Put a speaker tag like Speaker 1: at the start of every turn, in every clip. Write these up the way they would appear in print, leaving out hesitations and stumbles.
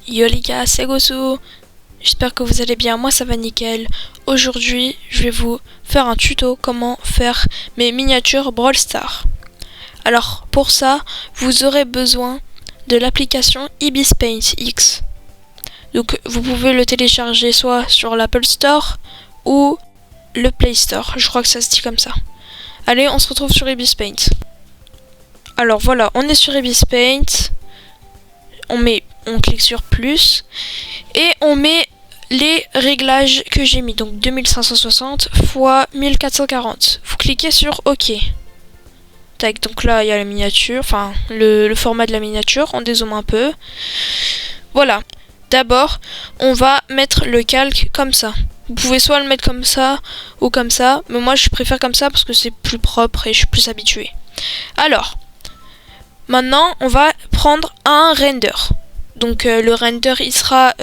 Speaker 1: Yo les gars, c'est Gosu. J'espère que vous allez bien, moi ça va nickel. Aujourd'hui, je vais vous faire un tuto comment faire mes miniatures Brawl Stars. Alors, pour ça, vous aurez besoin de l'application Ibis Paint X. Donc, vous pouvez le télécharger soit sur l'Apple Store ou le Play Store. Je crois que ça se dit comme ça. Allez, on se retrouve sur Ibis Paint. Alors voilà, on est sur Ibis Paint. On clique sur plus et on met les réglages que j'ai mis, donc 2560 x 1440. Vous cliquez sur OK. Tac, donc là il y a la miniature, enfin le format de la miniature, on dézoome un peu. Voilà. D'abord, on va mettre le calque comme ça. Vous pouvez soit le mettre comme ça ou comme ça, mais moi je préfère comme ça parce que c'est plus propre et je suis plus habituée. Alors, maintenant on va prendre un render. Donc le render il sera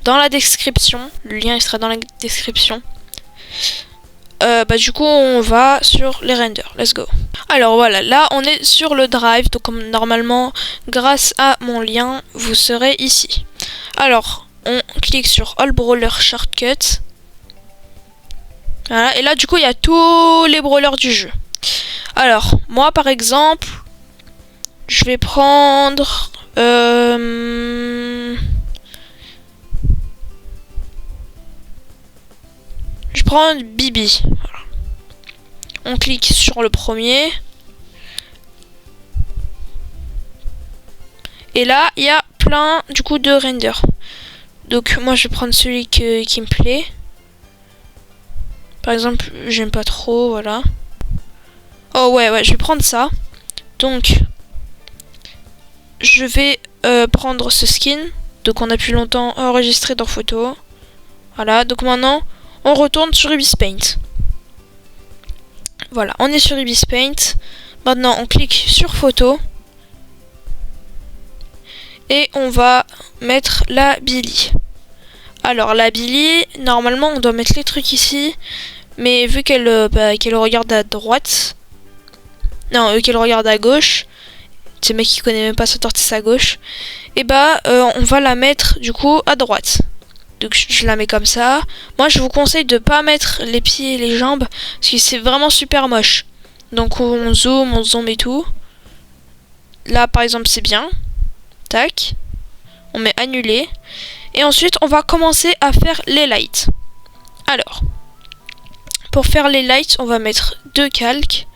Speaker 1: dans la description. Le lien il sera dans la description. Du coup on va sur les renders. Let's go. Alors voilà, là on est sur le drive. Donc comme normalement grâce à mon lien vous serez ici. Alors on clique sur All Brawler Shortcut. Voilà, et là du coup il y a tous les brawlers du jeu. Alors moi par exemple je vais prendre je prends Bibi. Voilà. On clique sur le premier. Et là, il y a plein du coup de renders. Donc moi je vais prendre celui qui me plaît. Par exemple, j'aime pas trop, voilà. Oh ouais, je vais prendre ça. Donc je vais prendre ce skin. Donc on a pu longtemps enregistré dans photo. Voilà, donc maintenant on retourne sur Ibis Paint. Voilà, on est sur Ibis Paint. Maintenant on clique sur photo. Et on va mettre la Billy. Alors la Billy, normalement on doit mettre les trucs ici. Mais vu qu'elle regarde à droite. Non, qu'elle regarde à gauche. C'est le mec qui connaît même pas sa tortille à gauche. Et on va la mettre du coup à droite. Donc je la mets comme ça. Moi je vous conseille de pas mettre les pieds et les jambes parce que c'est vraiment super moche. Donc on zoome et tout. Là par exemple c'est bien. Tac. On met annuler. Et ensuite on va commencer à faire les lights. Alors, pour faire les lights on va mettre deux calques.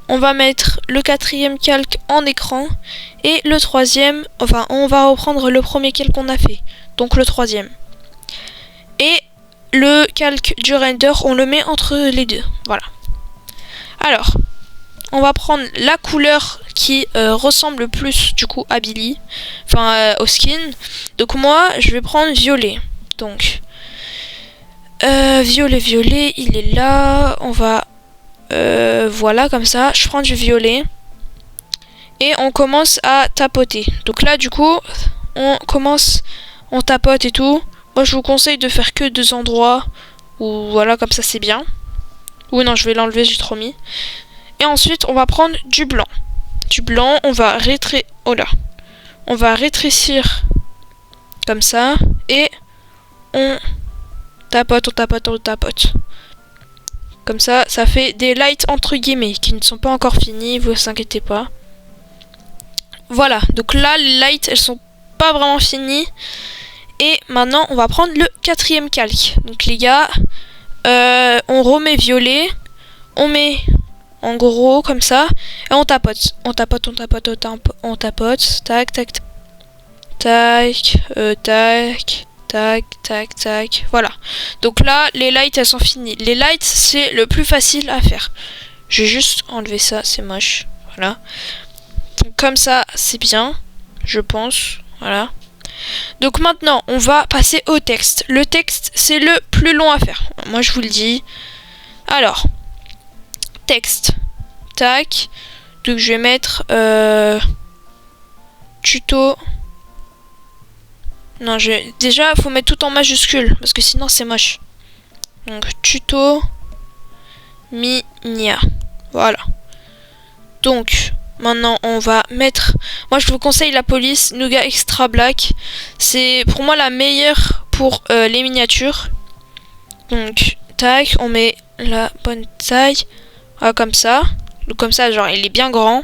Speaker 1: On va mettre le quatrième calque en écran et le troisième, enfin on va reprendre le premier calque qu'on a fait, donc le troisième. Et le calque du render, on le met entre les deux, voilà. Alors, on va prendre la couleur qui ressemble le plus du coup à Billy, enfin au skin. Donc moi, je vais prendre violet. Donc, violet, il est là, on va... voilà, comme ça, je prends du violet et on commence à tapoter. Donc là, du coup, on tapote et tout. Moi, je vous conseille de faire que deux endroits où, voilà, comme ça, c'est bien. Ou non, je vais l'enlever, j'ai trop mis. Et ensuite, on va prendre du blanc. Du blanc, on va rétrécir comme ça et on tapote. Comme ça, ça fait des lights entre guillemets qui ne sont pas encore finis, vous inquiétez pas. Voilà, donc là les lights elles sont pas vraiment finies. Et maintenant on va prendre le quatrième calque. Donc les gars, on remet violet, on met en gros comme ça et on tapote, tac, tac, voilà. Donc là, les lights, elles sont finies. Les lights, c'est le plus facile à faire. Je vais juste enlever ça, c'est moche. Voilà. Donc comme ça, c'est bien, je pense. Voilà. Donc maintenant, on va passer au texte. Le texte, c'est le plus long à faire. Moi, je vous le dis. Alors, texte. Tac. Donc je vais mettre tuto. Non, déjà, faut mettre tout en majuscule, parce que sinon, c'est moche. Donc, tuto, minia. Voilà. Donc, Maintenant, on va mettre... Moi, je vous conseille la police Nougat Extra Black. C'est pour moi la meilleure pour les miniatures. Donc, tac, on met la bonne taille. Voilà, comme ça. Donc, comme ça, genre, il est bien grand.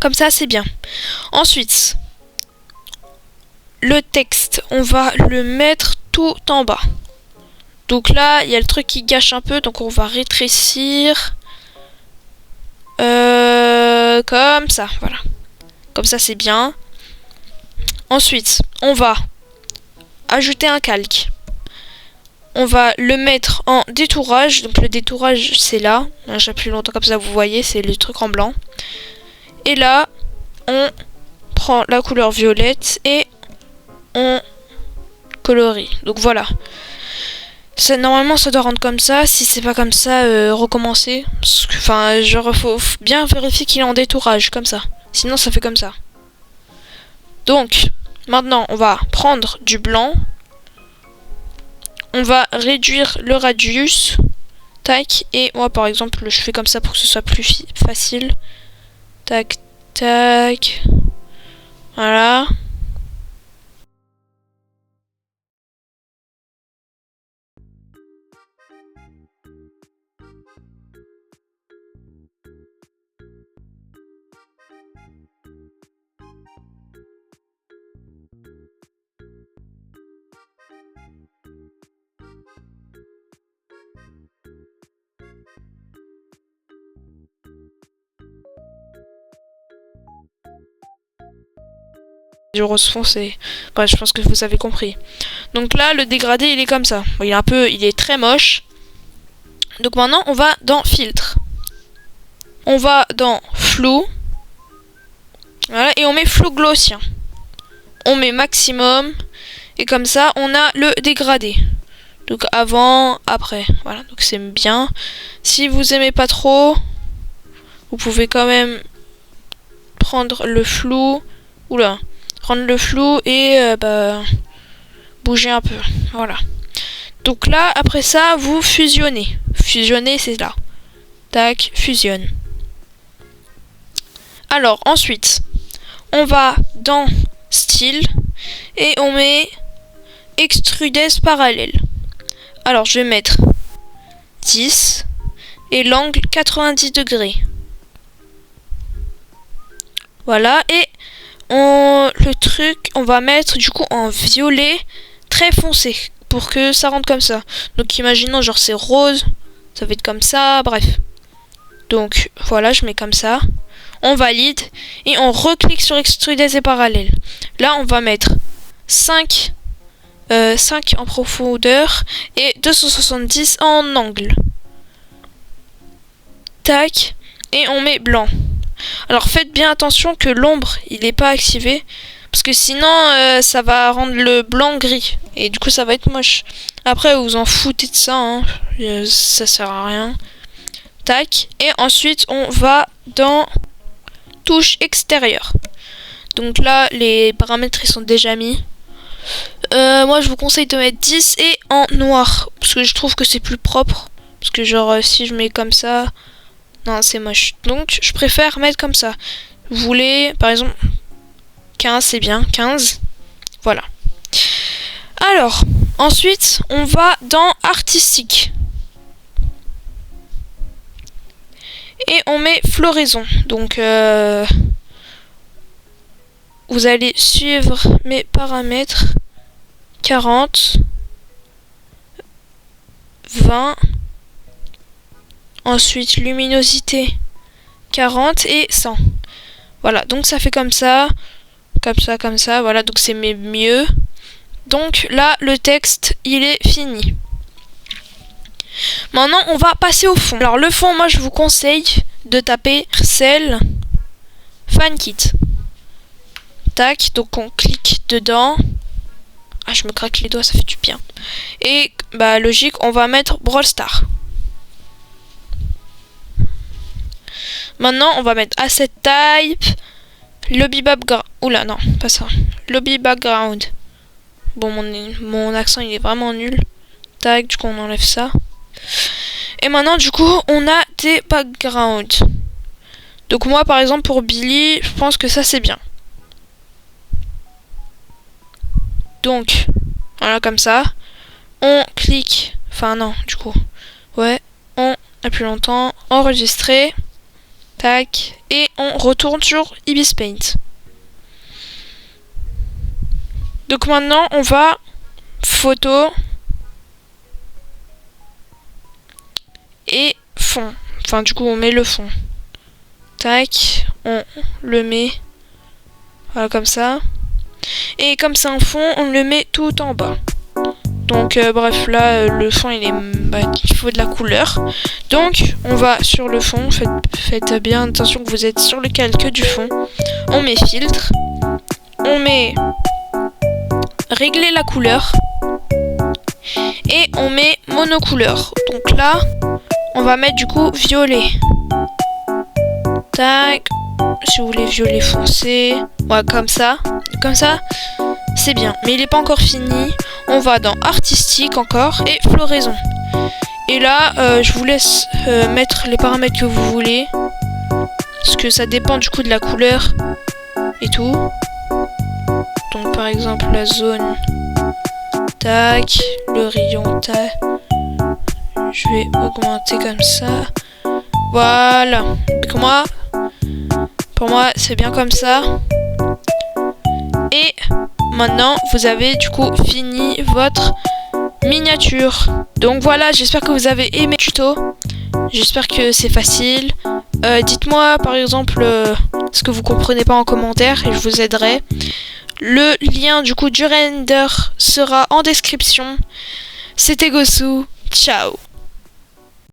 Speaker 1: Comme ça, c'est bien. Ensuite, le texte, on va le mettre tout en bas. Donc là, il y a le truc qui gâche un peu. Donc, on va rétrécir. Comme ça, voilà. Comme ça, c'est bien. Ensuite, on va ajouter un calque. On va le mettre en détourage. Donc le détourage, c'est là. J'appuie plus longtemps comme ça, vous voyez, c'est le truc en blanc. Et là, on prend la couleur violette et on colorie. Donc voilà. Normalement, ça doit rendre comme ça. Si c'est pas comme ça, recommencer. Enfin, genre, faut bien vérifier qu'il est en détourage, comme ça. Sinon, ça fait comme ça. Donc, maintenant, on va prendre du blanc. On va réduire le radius. Tac. Et moi, par exemple, je fais comme ça pour que ce soit plus facile. Tac, tac. Voilà. Du rose foncé. Bref, je pense que vous avez compris. Donc là, le dégradé, il est comme ça. Bon, il est très moche. Donc maintenant, on va dans filtre. On va dans flou. Voilà, et on met flou gaussien. On met maximum. Et comme ça, on a le dégradé. Donc avant, après. Voilà, donc c'est bien. Si vous aimez pas trop, vous pouvez quand même prendre le flou. Oula. Prendre le flou et bouger un peu. Voilà. Donc là, après ça, vous fusionnez. Fusionner, c'est là. Tac, fusionne. Alors, ensuite, on va dans style et on met extrudes parallèle. Alors, je vais mettre 10 et l'angle 90 degrés. Voilà, et le truc, on va mettre du coup en violet très foncé pour que ça rentre comme ça. Donc imaginons genre c'est rose, ça va être comme ça, bref. Donc voilà, je mets comme ça. On valide et on reclique sur extrudes et parallèle. Là on va mettre 5 en profondeur et 270 en angle. Tac, et on met blanc. Alors faites bien attention que l'ombre il n'est pas activé parce que sinon ça va rendre le blanc gris et du coup ça va être moche. Après vous en foutez de ça, hein. Ça sert à rien. Tac, et ensuite on va dans touche extérieure. Donc là les paramètres ils sont déjà mis. Moi je vous conseille de mettre 10 et en noir parce que je trouve que c'est plus propre. Parce que genre si je mets comme ça, non, c'est moche. Donc, je préfère mettre comme ça. Vous voulez, par exemple, 15, c'est bien. 15. Voilà. Alors, ensuite, on va dans artistique. Et on met floraison. Donc, vous allez suivre mes paramètres. 40. 20. Ensuite, luminosité 40 et 100. Voilà, donc ça fait comme ça. Comme ça, comme ça. Voilà, donc c'est mieux. Donc là, le texte, il est fini. Maintenant, on va passer au fond. Alors le fond, moi, je vous conseille de taper Cell Fan Kit. Tac, donc on clique dedans. Ah, je me craque les doigts, ça fait du bien. Et, bah, logique, on va mettre Brawl Stars. Maintenant, on va mettre Asset Type, Lobby Background. Oula, non, pas ça. Lobby Background. Bon, mon accent, il est vraiment nul. Tac, du coup, on enlève ça. Et maintenant, du coup, on a des backgrounds. Donc moi par exemple pour Billy, je pense que ça c'est bien. Donc voilà comme ça. On clique, enfin non du coup. Ouais, on appuie longtemps, enregistrer. Tac, et on retourne sur Ibis Paint. Donc maintenant on va photo et fond. Enfin du coup on met le fond. Tac, on le met voilà comme ça. Et comme c'est un fond, on le met tout en bas. Donc bref là le fond il faut de la couleur. Donc on va sur le fond, faites bien attention que vous êtes sur le calque du fond. On met filtre, on met régler la couleur et on met monocouleur. Donc là on va mettre du coup violet. Tac, si vous voulez violet foncé, ouais comme ça c'est bien, mais il n'est pas encore fini. On va dans artistique encore et floraison. Et là je vous laisse mettre les paramètres que vous voulez, parce que ça dépend du coup de la couleur et tout. Donc par exemple la zone, tac, le rayon, tac, je vais augmenter comme ça. Voilà, pour moi c'est bien comme ça. Et maintenant vous avez du coup fini votre miniature. Donc voilà, j'espère que vous avez aimé le tuto. J'espère que c'est facile. Dites-moi par exemple ce que vous comprenez pas en commentaire et je vous aiderai. Le lien du coup du render sera en description. C'était Gossou, ciao.